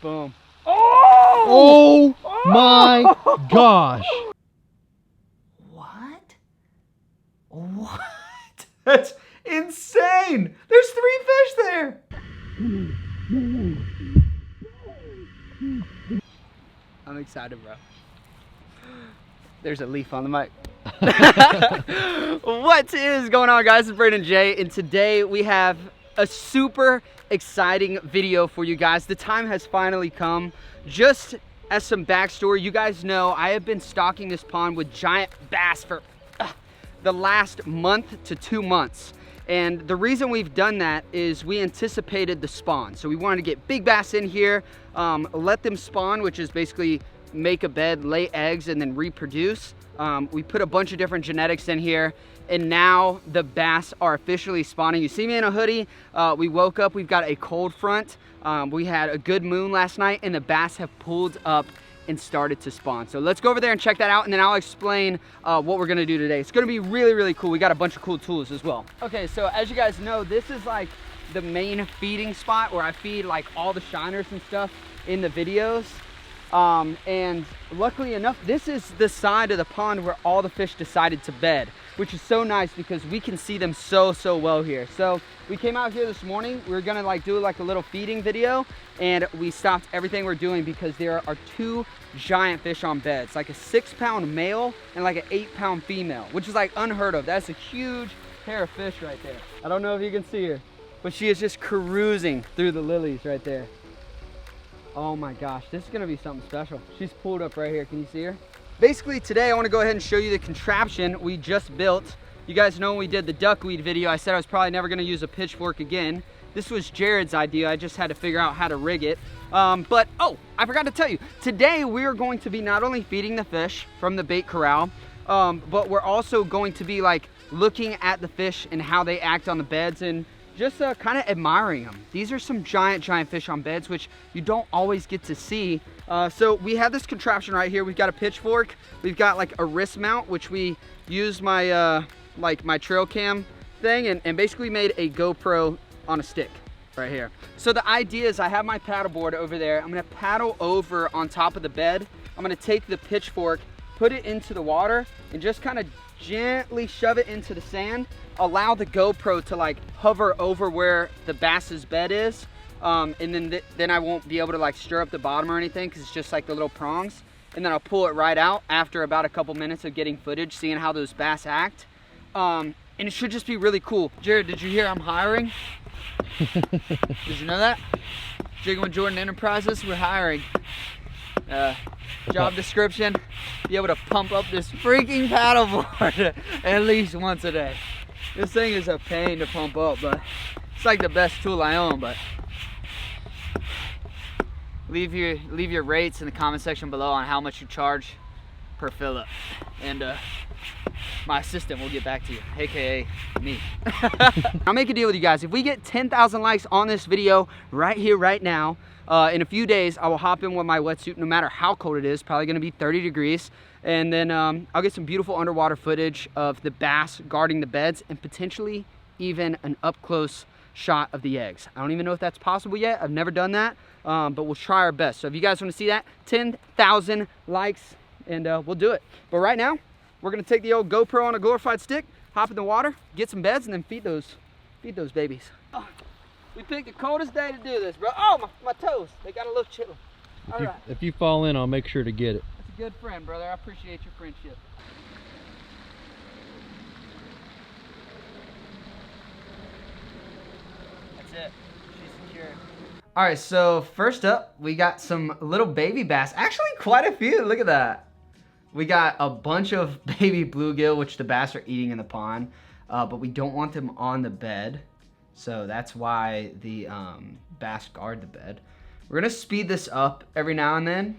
Boom. Oh! Oh my gosh. What? What? That's insane. There's 3 fish there. I'm excited, bro. There's a leaf on the mic. What is going on, guys? It's Brandon J, and today we have a super exciting video for you guys. The time has finally come. Just as some backstory, you guys know I have been stocking this pond with giant bass for the last month to 2 months. And the reason we've done that is we anticipated the spawn. So we wanted to get big bass in here, let them spawn, which is basically make a bed, lay eggs, and then reproduce. We put a bunch of different genetics in here, and now the bass are officially spawning. You see me in a hoodie. We woke up, we've got a cold front. We had a good moon last night, and the bass have pulled up and started to spawn. So let's go over there and check that out, and then I'll explain what we're gonna do today. It's gonna be really, really cool. We got a bunch of cool tools as well. Okay, so as you guys know, this is like the main feeding spot where I feed like all the shiners and stuff in the videos. And luckily enough, this is the side of the pond where all the fish decided to bed, which is so nice because we can see them so well here. So we came out here this morning. We were gonna like do like a little feeding video, and we stopped everything we're doing because there are 2 giant fish on beds, like a 6-pound male and like an 8-pound female, which is like unheard of. That's a huge pair of fish right there. I don't know if you can see her, but she is just cruising through the lilies right there. Oh my gosh, this is gonna be something special. She's pulled up right here. Can you see her? Basically today I want to go ahead and show you the contraption we just built. You guys know when we did the duckweed video, I said I was probably never gonna use a pitchfork again. This was Jared's idea. I just had to figure out how to rig it. But oh, I forgot to tell you, today we are going to be not only feeding the fish from the bait corral, but we're also going to be like looking at the fish and how they act on the beds and just kind of admiring them. These are some giant fish on beds, which you don't always get to see. So we have this contraption right here. We've got a pitchfork. We've got like a wrist mount, which we use my like my trail cam thing, and basically made a GoPro on a stick right here. So the idea is I have my paddle board over there. I'm gonna paddle over on top of the bed. I'm gonna take the pitchfork, put it into the water, and just kind of gently shove it into the sand. Allow the GoPro to like hover over where the bass's bed is, and then I won't be able to like stir up the bottom or anything because it's just like the little prongs. And then I'll pull it right out after about a couple minutes of getting footage, seeing how those bass act. And it should just be really cool. Jared, did you hear I'm hiring? Did you know that? Jiggin with Jordan Enterprises, we're hiring. Job description, be able to pump up this freaking paddleboard at least once a day. This thing is a pain to pump up, but it's like the best tool I own. But leave your rates in the comment section below on how much you charge per fill up, and my assistant will get back to you, aka me. I'll make a deal with you guys. If we get 10,000 likes on this video right here, right now, in a few days, I will hop in with my wetsuit, no matter how cold it is, probably gonna be 30 degrees. And then I'll get some beautiful underwater footage of the bass guarding the beds, and potentially even an up close shot of the eggs. I don't even know if that's possible yet. I've never done that, but we'll try our best. So if you guys wanna see that, 10,000 likes, and we'll do it. But right now, we're gonna take the old GoPro on a glorified stick, hop in the water, get some beds, and then feed those babies. Oh, we picked the coldest day to do this, bro. Oh, my toes, they got a little chilly. All right. If you fall in, I'll make sure to get it. That's a good friend, brother. I appreciate your friendship. That's it. She's secure. All right, so first up, we got some little baby bass. Actually, quite a few. Look at that. We got a bunch of baby bluegill, which the bass are eating in the pond, but we don't want them on the bed. So that's why the bass guard the bed. We're gonna speed this up every now and then.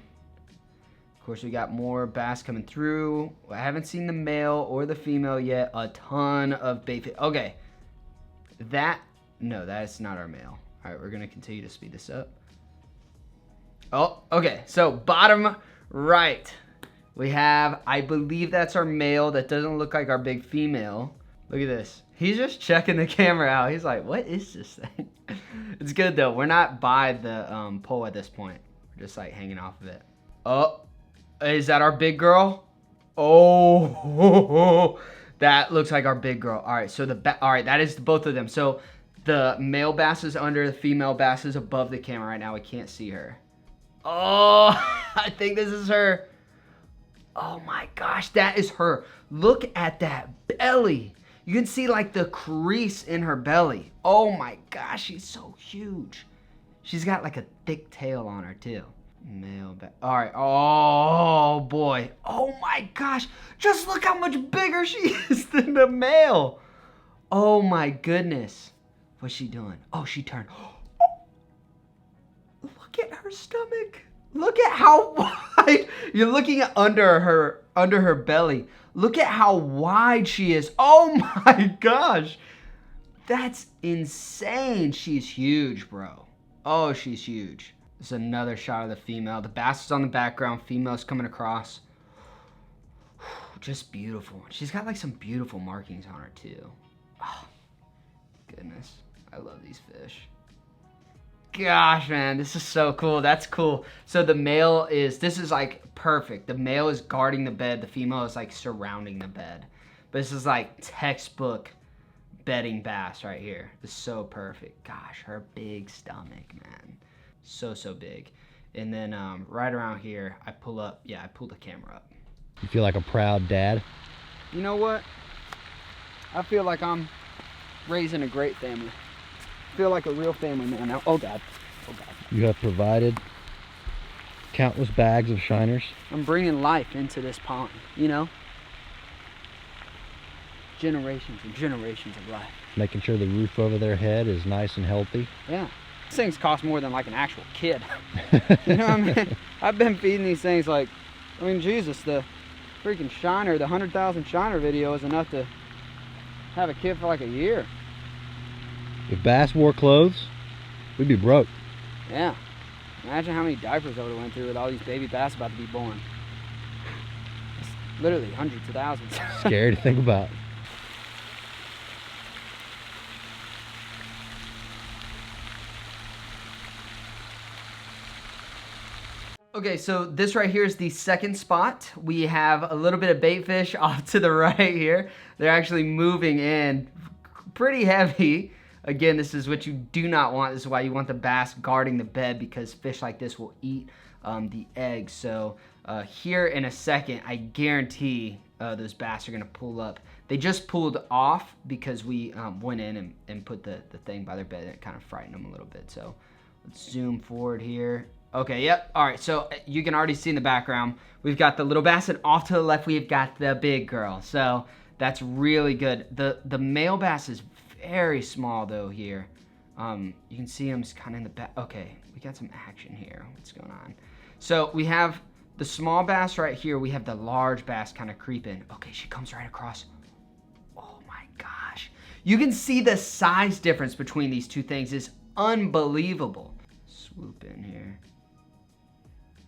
Of course, we got more bass coming through. I haven't seen the male or the female yet. A ton of bait fish. Okay, no, that's not our male. All right, we're gonna continue to speed this up. Oh, okay, so bottom right, we have, I believe that's our male. That doesn't look like our big female. Look at this. He's just checking the camera out. He's like, what is this thing? It's good though. We're not by the pole at this point. just like hanging off of it. Oh, is that our big girl? Oh, that looks like our big girl. All right, so all right, that is both of them. So the male bass is under, the female bass is above the camera right now. We can't see her. Oh, I think this is her. Oh my gosh, that is her. Look at that belly. You can see like the crease in her belly. Oh my gosh, she's so huge. She's got like a thick tail on her too. Male bass. All right. Oh boy. Oh my gosh. Just look how much bigger she is than the male. Oh my goodness. What's she doing? Oh, she turned. Look at her stomach. Look at how wide. You're looking at under her belly. Look at how wide she is. Oh my gosh. That's insane. She's huge, bro. Oh, she's huge. This is another shot of the female. The bass is on the background. Female's coming across. Just beautiful. She's got like some beautiful markings on her too. Oh, goodness. I love these fish. Gosh, man, this is so cool. That's cool. So the male this is like perfect. The male is guarding the bed. The female is like surrounding the bed. But this is like textbook bedding bass right here. This is so perfect. Gosh, her big stomach, man. So big. And then right around here, I pull the camera up. You feel like a proud dad? You know what? I feel like I'm raising a great family. I feel like a real family man now. Oh God. Oh God. You have provided countless bags of shiners. I'm bringing life into this pond, you know? Generations and generations of life. Making sure the roof over their head is nice and healthy. Yeah. These things cost more than like an actual kid. You know what I mean? I've been feeding these things like, I mean, Jesus, the freaking shiner, the 100,000 shiner video is enough to have a kid for like a year. If bass wore clothes, we'd be broke. Yeah. Imagine how many diapers I would have went through with all these baby bass about to be born. It's literally hundreds of thousands. Scary to think about. Okay, so this right here is the second spot. We have a little bit of bait fish off to the right here. They're actually moving in pretty heavy. Again, this is what you do not want. This is why you want the bass guarding the bed, because fish like this will eat the eggs. So here in a second, I guarantee those bass are gonna pull up. They just pulled off because we went in and put the thing by their bed, and it kind of frightened them a little bit. So let's zoom forward here. Okay, yep. All right, so you can already see in the background, we've got the little bass, and off to the left, we've got the big girl. So that's really good. The male bass is very small though here. You can see him kind of in the back. Okay, we got some action here. What's going on? So we have the small bass right here. We have the large bass kind of creeping. Okay, she comes right across. Oh my gosh. You can see the size difference between these two things is unbelievable. Swoop in here.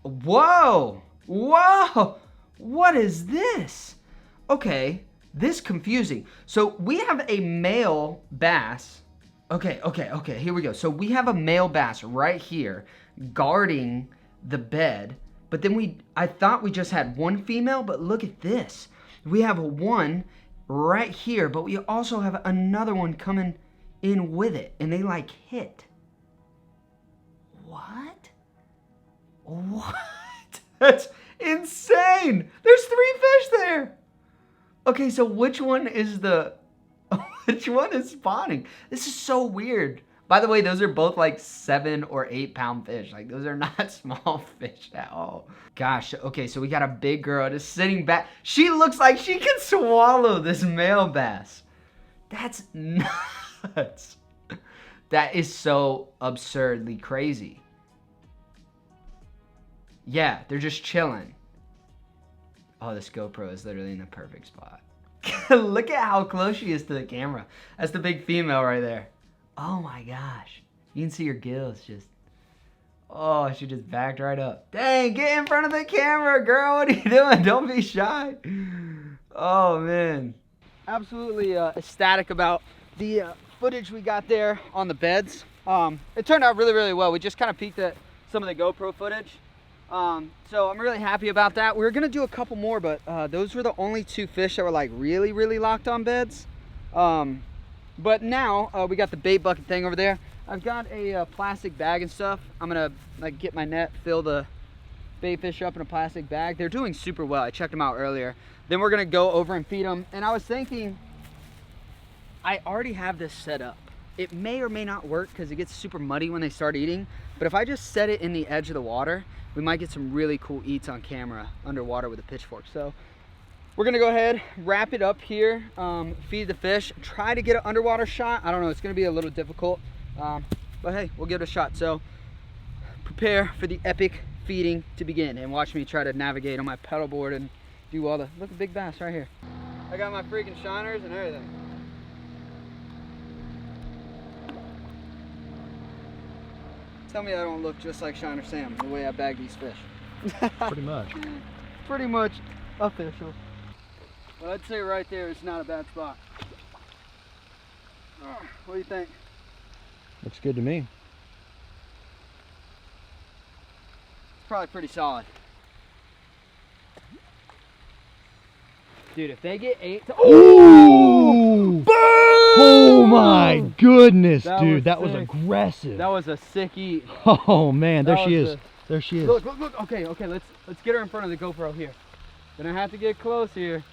Whoa! Whoa! What is this? Okay, this confusing. So we have a male bass. Okay, here we go. So we have a male bass right here guarding the bed, but then I thought we just had one female, but look at this. We have one right here, but we also have another one coming in with it, and they like hit. What? What? That's insane. There's 3 fish there. Okay, so which one is which one is spawning? This is so weird. By the way, those are both like 7 or 8 pound fish. Like, those are not small fish at all. Gosh, okay, so we got a big girl just sitting back. She looks like she can swallow this male bass. That's nuts. That is so absurdly crazy. Yeah, they're just chilling. Oh, this GoPro is literally in the perfect spot. Look at how close she is to the camera. That's the big female right there. Oh my gosh. You can see her gills just... Oh, she just backed right up. Dang, get in front of the camera, girl. What are you doing? Don't be shy. Oh, man. Absolutely ecstatic about the footage we got there on the beds. It turned out really, really well. We just kind of peeked at some of the GoPro footage. So I'm really happy about that. We were gonna do a couple more, but those were the only 2 fish that were like really locked on beds. But now we got the bait bucket thing over there. I've got a plastic bag and stuff. I'm gonna like get my net, fill the bait fish up in a plastic bag. They're doing super well. I checked them out earlier. Then we're gonna go over and feed them. And I was thinking, I already have this set up. It may or may not work because it gets super muddy when they start eating. But if I just set it in the edge of the water, we might get some really cool eats on camera underwater with a pitchfork. So we're gonna go ahead, wrap it up here, feed the fish, try to get an underwater shot. I don't know, it's gonna be a little difficult, but hey, we'll give it a shot. So prepare for the epic feeding to begin and watch me try to navigate on my pedal board and do all the, look at big bass right here. I got my freaking shiners and everything. Tell me I don't look just like Shiner Sam the way I bag these fish. Pretty much. Pretty much official. Well, I'd say right there it's not a bad spot. Oh, what do you think? Looks good to me. It's probably pretty solid. Dude, if they get 8 to... Oh! Boom! Oh my goodness, dude. That was sick. aggressive. That was a sick eat. Oh man, there That she was is. There she is. Look, look, look. Okay, okay, let's get her in front of the GoPro here. Gonna have to get close here.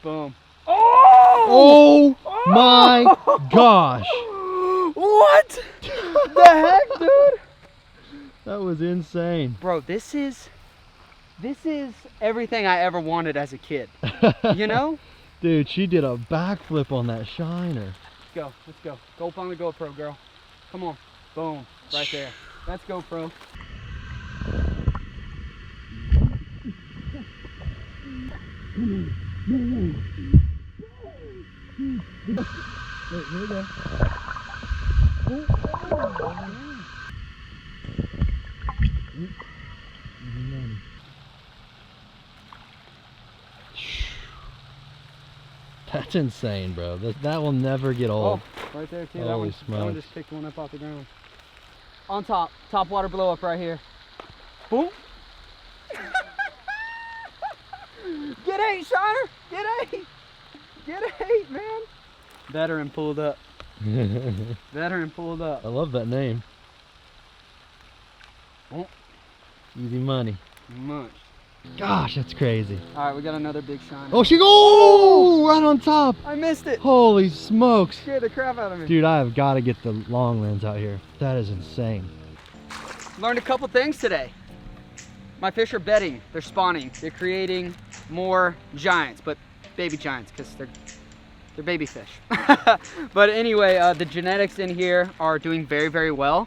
Boom. Oh! Oh my gosh. What the heck, dude? That was insane. Bro, this is everything I ever wanted as a kid. You know? Dude, she did a backflip on that shiner. Let's go, let's go. Go up on the GoPro, girl. Come on. Boom. Right there. That's GoPro. Wait, here we go. That's insane, bro. That will never get old. Oh, right there too. Holy That one smokes. just picked one up off the ground. On top water blow up right here. Boom. Get 8, Shiner. Get 8. Get 8, man. Veteran pulled up. Veteran pulled up. I love that name. Oh. Easy money. Much. Gosh, that's crazy. All right, we got another big Shiner. Oh, she go right on top. I missed it. Holy smokes. Scared the crap out of me. Dude, I have got to get the long lens out here. That is insane. Learned a couple things today. My fish are bedding, they're spawning, they're creating more giants, but baby giants, because they're baby fish. But anyway, the genetics in here are doing very well.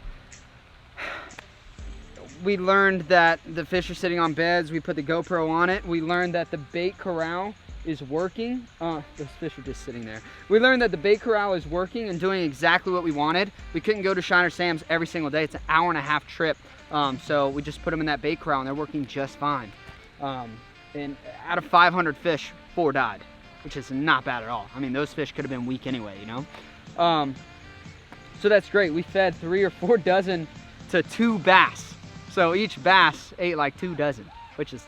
We learned that the fish are sitting on beds. We put the GoPro on it. We learned that the bait corral is working. Those fish are just sitting there. We learned that the bait corral is working and doing exactly what we wanted. We couldn't go to Shiner Sam's every single day. It's an 1.5-hour trip. So we just put them in that bait corral and they're working just fine. And out of 500 fish, 4 died, which is not bad at all. I mean, those fish could have been weak anyway, you know? So that's great. We fed 3 or 4 dozen to 2 bass. So each bass ate like 2 dozen, which is,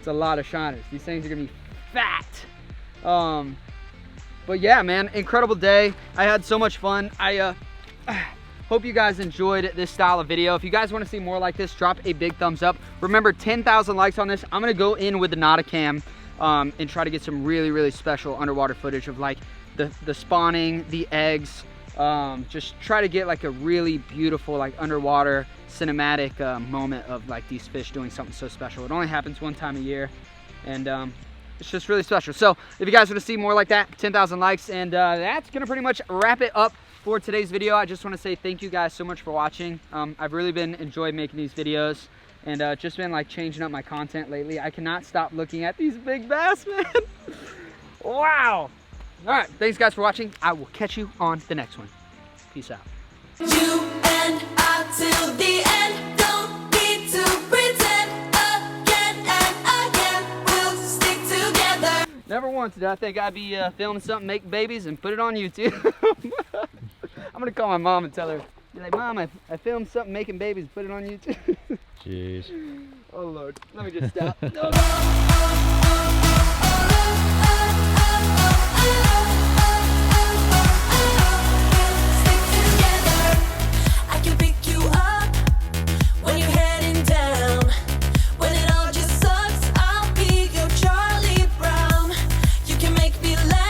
it's a lot of shiners. These things are gonna be fat. But yeah, man, incredible day. I had so much fun. I hope you guys enjoyed this style of video. If you guys want to see more like this, drop a big thumbs up. Remember, 10,000 likes on this. I'm gonna go in with the Nauticam and try to get some really special underwater footage of like the spawning, the eggs. Just try to get like a really beautiful like underwater cinematic moment of like these fish doing something so special. It only happens 1 time a year, and it's just really special. So if you guys want to see more like that, 10,000 likes, and that's gonna pretty much wrap it up for today's video. I just want to say thank you guys so much for watching. I've really been enjoying making these videos, and just been like changing up my content lately. I cannot stop looking at these big bass, man. Wow. All right, thanks guys for watching. I will catch you on the next one. Peace out. You and I till the end, don't need to pretend again and again, we'll stick together. Never once did I think I'd be filming something, make babies, and put it on YouTube. I'm gonna call my mom and tell her Be like, Mom, I filmed something making babies, put it on YouTube. Jeez. Oh Lord, let me just stop.